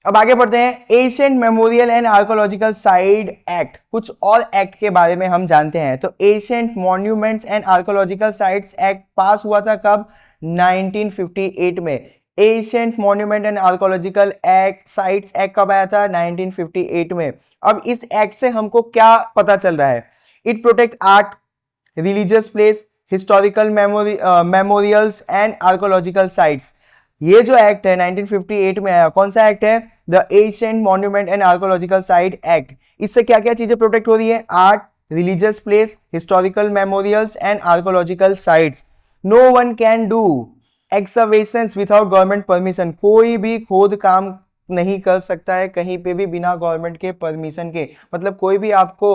अब आगे बढ़ते हैं। Ancient memorial and archaeological site act, कुछ और एक्ट के बारे में हम जानते हैं। तो ancient monuments and archaeological sites act पास हुआ था कब? 1958 में। Ancient monument and archaeological act sites act कब आया था? 1958 में। अब इस एक्ट से हमको क्या पता चल रहा है? It protect art, religious place, historical memorials and archaeological sites. ये जो एक्ट है 1958 में आया, कौन सा एक्ट है? The ancient monument and archaeological site act. इससे क्या क्या चीजें प्रोटेक्ट हो रही है? Art, religious place, historical memorials and archaeological sites. No one can do excavations without government permission. कोई भी खोद काम नहीं कर सकता है कहीं पे भी बिना गवर्नमेंट के परमिशन के। मतलब कोई भी आपको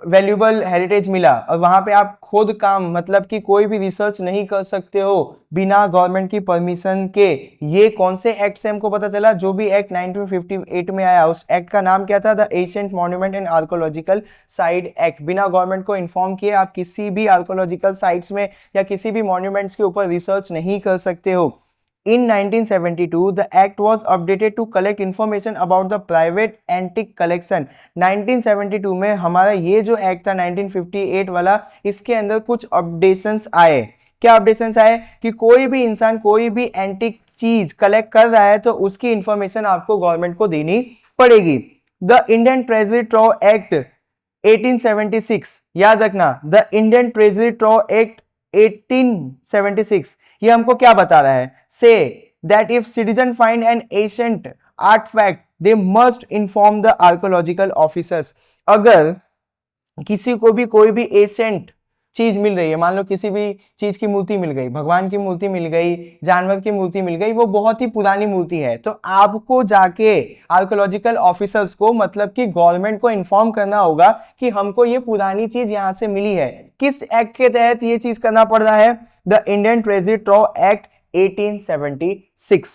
वैल्यूबल हेरिटेज मिला और वहां पे आप खुद काम, मतलब कि कोई भी रिसर्च नहीं कर सकते हो बिना गवर्नमेंट की परमिशन के। ये कौन से एक्ट से हमको पता चला? जो भी एक्ट 1958 में आया, उस एक्ट का नाम क्या था? The ancient monument and archaeological site act. बिना गवर्नमेंट को इन्फॉर्म किए आप किसी भी आर्कोलॉजिकल साइट्स में या किसी भी मॉन्यूमेंट्स के ऊपर रिसर्च नहीं कर सकते हो। In 1972, the act was updated to collect information about the private antique collection. 1972 में हमारा ये जो एक्ट था 1958 वाला, इसके अंदर कुछ अपडेशंस आए। क्या अपडेशंस आए? कि कोई भी इंसान कोई भी एंटिक चीज कलेक्ट कर रहा है तो उसकी इंफॉर्मेशन आपको गवर्नमेंट को देनी पड़ेगी। The Indian treasure trove act 1876, याद रखना, the Indian treasure trove act 1876 ये हमको क्या बता रहा है? Say that if citizen find an ancient artifact they must inform the archaeological officers. अगर किसी को भी कोई भी एशियंट चीज मिल रही है, मान लो किसी भी चीज की मूर्ति मिल गई, भगवान की मूर्ति मिल गई, जानवर की मूर्ति मिल गई, वो बहुत ही पुरानी मूर्ति है, तो आपको जाके आर्कोलॉजिकल ऑफिसर्स को, मतलब कि गवर्नमेंट को इन्फॉर्म करना होगा कि हमको ये पुरानी चीज यहां से मिली है। किस एक्ट के तहत ये चीज करना पड़ रहा है? The Indian treasure trove act 1876।